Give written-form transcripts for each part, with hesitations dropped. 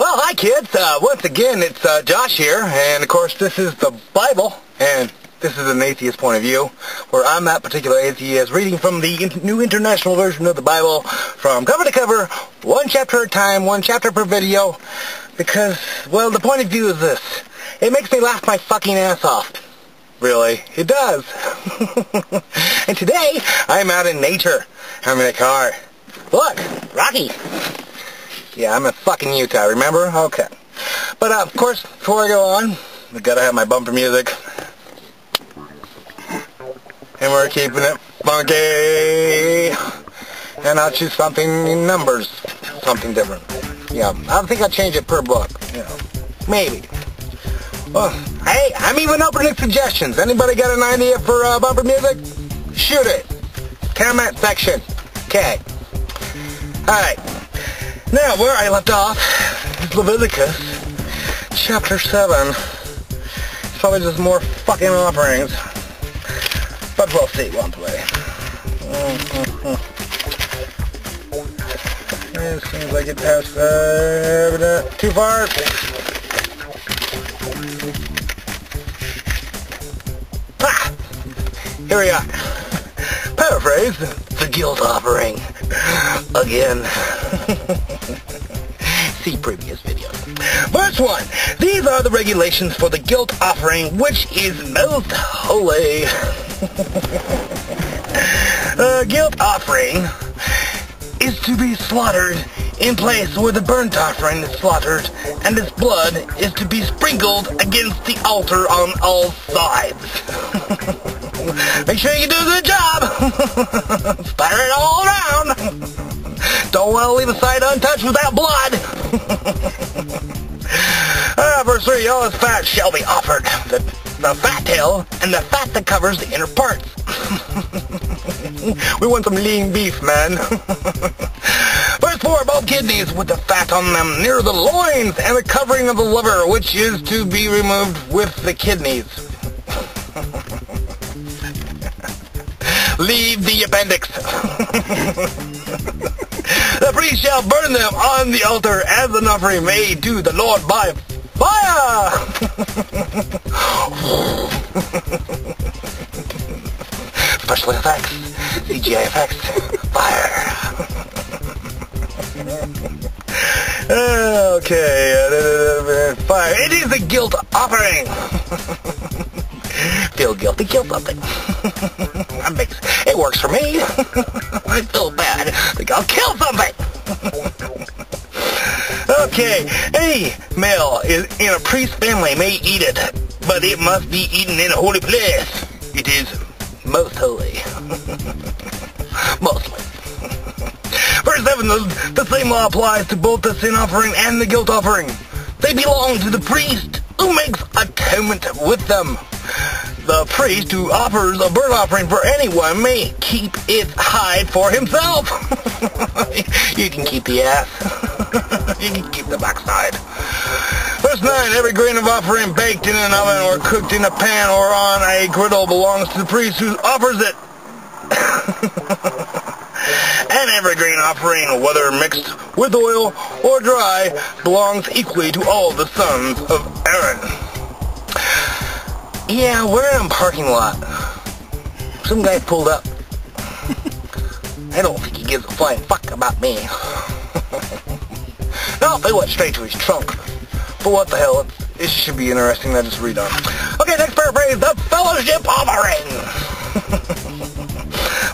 Well, hi kids. Once again, it's Josh here, and of course this is the Bible, and this is an atheist point of view, where I'm that particular atheist reading from the New International Version of the Bible, from cover to cover, one chapter at a time, one chapter per video, because, well, the point of view is this. It makes me laugh my fucking ass off. Really, it does. And today, I'm out in nature. I'm in a car. Look, Rocky. Yeah, I'm in fucking Utah, remember? Okay. But, of course, before I go on, I gotta have my bumper music. And we're keeping it funky. And I'll choose something in numbers. Something different. Yeah, I think I'll change it per book. You know, maybe. Well, hey, I'm even open to suggestions. Anybody got an idea for bumper music? Shoot it. Comment section. Okay. Alright. Now, where I left off is Leviticus, chapter 7. It's probably just more fucking offerings. But we'll see, won't we? As soon as I get past too far. Ah! Here we are. Paraphrase, the guilt offering. Again. See previous videos. Verse 1. These are the regulations for the guilt offering, which is most holy. The guilt offering is to be slaughtered in place where the burnt offering is slaughtered, and its blood is to be sprinkled against the altar on all sides. Make sure you do a good job. Splatter it all around. Don't want to leave a side untouched without blood. Verse 3, all its fat shall be offered, the fat tail and the fat that covers the inner parts. We want some lean beef, man. Verse 4, both kidneys with the fat on them near the loins and the covering of the liver, which is to be removed with the kidneys. Leave the appendix. The priest shall burn them on the altar as an offering made to the Lord by fire. Special effects, CGI effects, fire. Okay, fire. It is a guilt offering. Feel guilty, kill something. It works for me. I feel bad. Think I'll kill something. Okay, any male in a priest's family may eat it, but it must be eaten in a holy place. It is most holy. Mostly. Verse 7, the same law applies to both the sin offering and the guilt offering. They belong to the priest, who makes atonement with them. The priest who offers a burnt offering for anyone may keep its hide for himself. You can keep the ass. You can keep the backside. Verse 9, every grain of offering baked in an oven or cooked in a pan or on a griddle belongs to the priest who offers it. And every grain offering, whether mixed with oil or dry, belongs equally to all the sons of Aaron. Yeah, we're in a parking lot. Some guy pulled up. I don't think he gives a flying fuck about me. No, they went straight to his trunk. But what the hell, it should be interesting. I'll just read on. Okay, next paraphrase, the fellowship offering.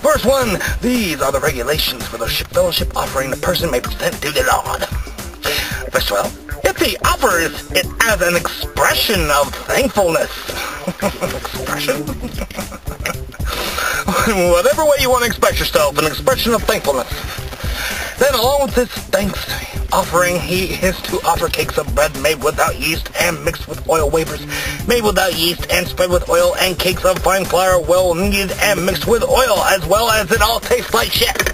Verse 1, these are the regulations for the fellowship offering the person may present to the Lord. Verse 12, if he offers it as an expression of thankfulness. Expression? Whatever way you want to express yourself, an expression of thankfulness. Then along with this thanks offering, he is to offer cakes of bread made without yeast and mixed with oil, wafers made without yeast and spread with oil, and cakes of fine flour well kneaded and mixed with oil, as well as it all tastes like shit.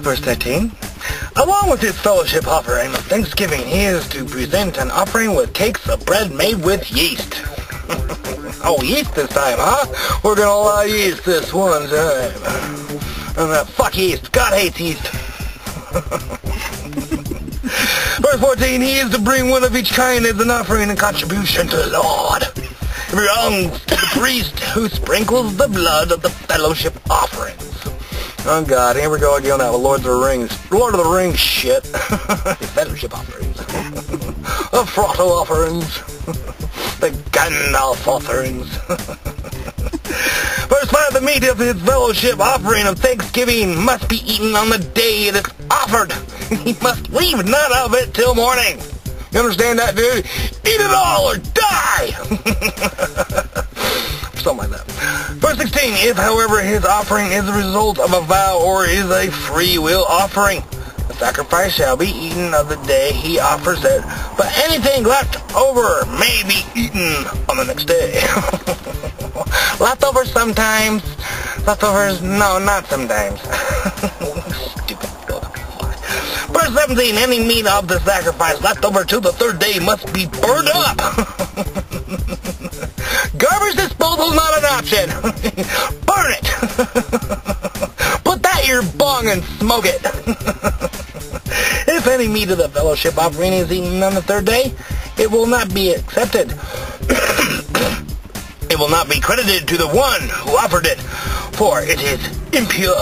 Verse 13. Along with his fellowship offering of thanksgiving, he is to present an offering with cakes of bread made with yeast. Oh, yeast this time, huh? We're gonna allow yeast this one time. Fuck yeast. God hates yeast. Verse 14, he is to bring one of each kind as an offering and contribution to the Lord. It belongs to the priest who sprinkles the blood of the fellowship offerings. Oh God, here we go again on that Lord of the Rings shit. The fellowship offerings. The Frodo offerings. The Gandalf offerings. Verse 5, the meat of his fellowship offering of thanksgiving must be eaten on the day it is offered. He must leave none of it till morning. You understand that, dude? Eat it all or die! Something like that. Verse 16, if, however, his offering is the result of a vow or is a free will offering, the sacrifice shall be eaten of the day he offers it, but anything left over may be eaten on the next day. Leftovers sometimes. Leftovers, no, not sometimes. Stupid. Verse 17, any meat of the sacrifice left over to the third day must be burned up. Garbage disposal is not an option. Burn it. Put that in your bong and smoke it. If any meat of the fellowship offering is eaten on the third day, it will not be accepted. It will not be credited to the one who offered it, for it is impure.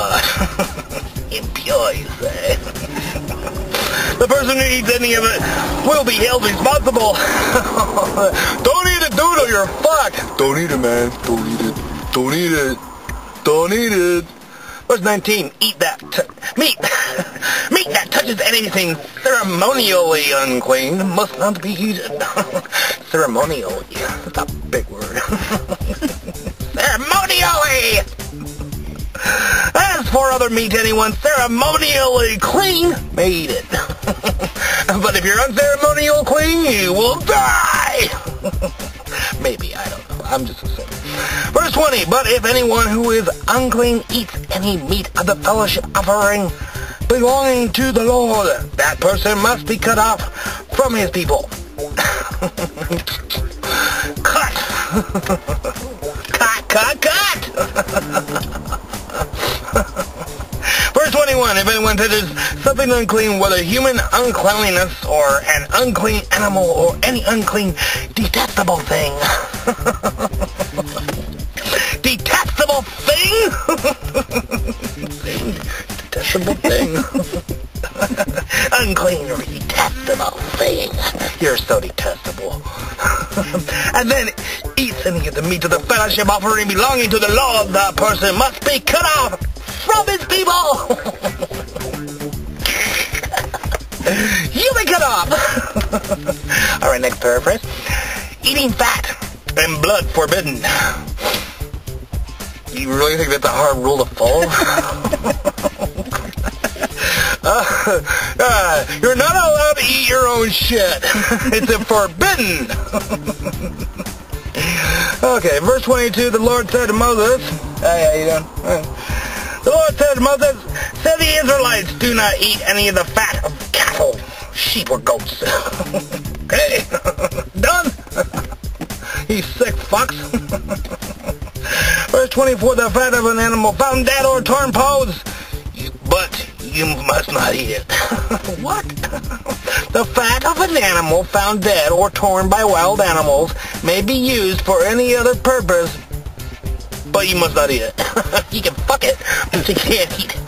Impure, you say. The person who eats any of it will be held responsible. Don't eat it, dude, or you're fucked. Don't eat it, man. Don't eat it. Don't eat it. Don't eat it. Verse 19, eat that meat. Meat that touches anything ceremonially unclean must not be eaten. Ceremonially. That's a big word. Ceremonially! As for other meat, anyone ceremonially clean may eat it. But if you're unceremonial clean, you will die. Maybe, I don't know. I'm just assuming. Verse 20, but if anyone who is unclean eats any meat of the fellowship offering belonging to the Lord, that person must be cut off from his people. Cut! Cut! Verse 21, if anyone touches something unclean, whether human uncleanliness or an unclean animal or any unclean, detestable thing. Detestable thing? Detestable thing. Unclean or detestable thing. You're so detestable. And then eats any of the meat of the fellowship offering belonging to the Lord, that person must be cut off from his people. You be cut off. Alright, next paraphrase. Eating fat and blood forbidden. You really think that's a hard rule to follow? You're not allowed to eat your own shit. It's forbidden. Okay, verse 22, the Lord said to Moses, hey, how you doing? The Lord said to Moses, say the Israelites do not eat any of the fat of cattle, sheep, or goats. Okay, done? You sick fucks. Verse 24, the fat of an animal found dead or torn paws, but you must not eat it. What? The fat of an animal found dead or torn by wild animals may be used for any other purpose, but you must not eat it. You can fuck it, but you can't eat it.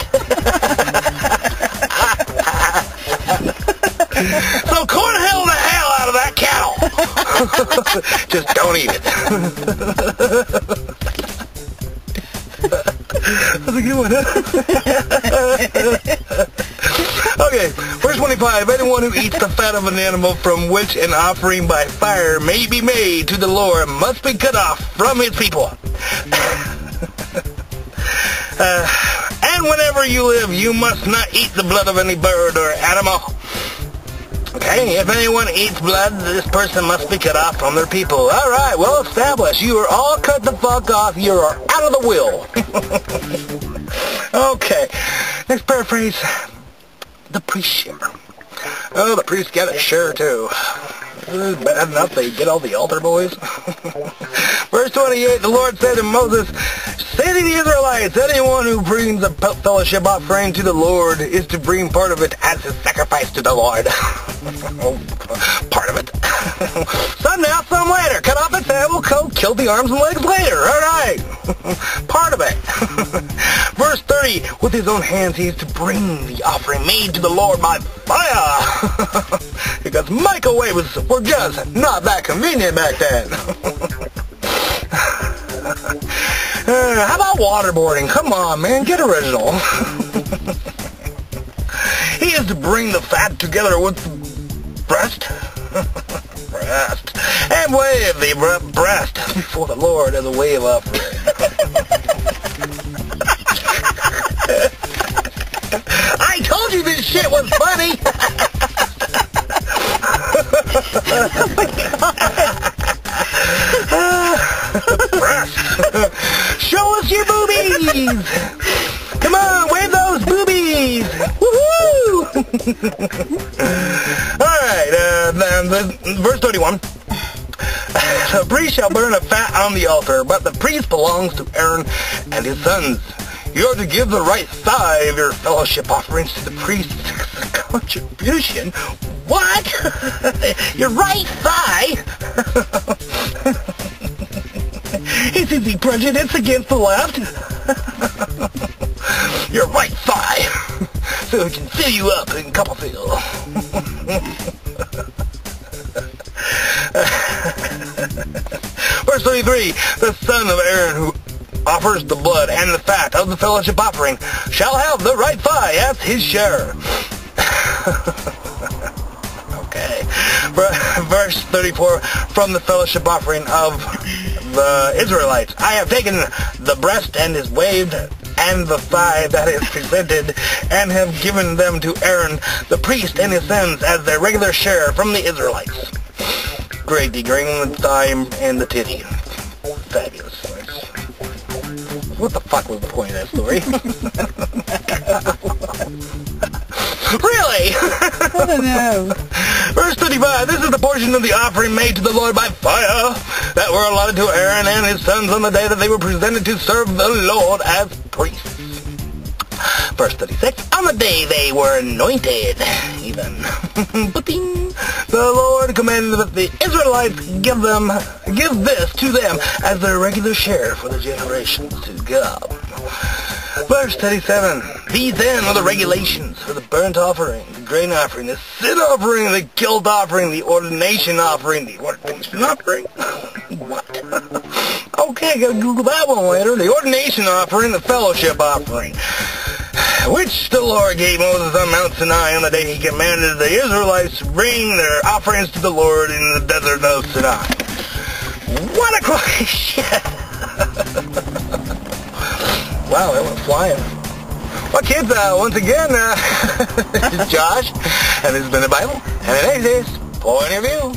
So cornhole the hell out of that cattle. Just don't eat it. That's a good one, huh? Okay, verse 25. Anyone who eats the fat of an animal from which an offering by fire may be made to the Lord must be cut off from his people. And whenever you live, you must not eat the blood of any bird or animal. Okay, if anyone eats blood, this person must be cut off from their people. All right, well established. You are all cut the fuck off. You are out of the will. Okay, next paraphrase. The priest share. Oh, the priest get a share too. Bad enough they get all the altar boys. Verse 28, the Lord said to Moses, Say to the Israelites, anyone who brings a fellowship offering to the Lord is to bring part of it as a sacrifice to the Lord. Part of it. Some now, some later. Cut off its head, will kill the arms and legs later. Alright. Part of it. Verse 30, with his own hands he is to bring the offering made to the Lord by fire. Because microwaves were just not that convenient back then. How about waterboarding? Come on, man, get original. He is to bring the fat together with the breast, and wave the breast before the Lord as a wave offering. I told you this shit was funny. Breast. Show us your boobies. Come on, wave those boobies. Woohoo! Alright, verse 31. The priest shall burn a fat on the altar, but the priest belongs to Aaron and his sons. You are to give the right thigh of your fellowship offerings to the priest as a contribution. What? Your right thigh? Is he prejudice against the left? Your right thigh, so it can fill you up in Copperfield. Verse 33, the son of Aaron who offers the blood and the fat of the fellowship offering shall have the right thigh as his share. Okay. Verse 34, from the fellowship offering of the Israelites, I have taken the breast and is waved, and the thigh that is presented, and have given them to Aaron the priest and his sons as their regular share from the Israelites. Great, degrading the thigh and the titty. Fabulous. What the fuck was the point of that story? Really? I don't know. Verse 35, this is the portion of the offering made to the Lord by fire that were allotted to Aaron and his sons on the day that they were presented to serve the Lord as priests. Verse 36, on the day they were anointed, even. The Lord commanded that the Israelites give this to them as their regular share for the generations to come. Verse 37, these then are the regulations for the burnt offering, the grain offering, the sin offering, the guilt offering, the ordination offering, the ordination offering? What? Okay, gotta Google that one later. The ordination offering, the fellowship offering, which the Lord gave Moses on Mount Sinai on the day he commanded the Israelites to bring their offerings to the Lord in the desert of Sinai. What a crock of shit! Wow, that went flying. Well, kids, once again, this is Josh, and this has been the Bible, and an Atheist point of view.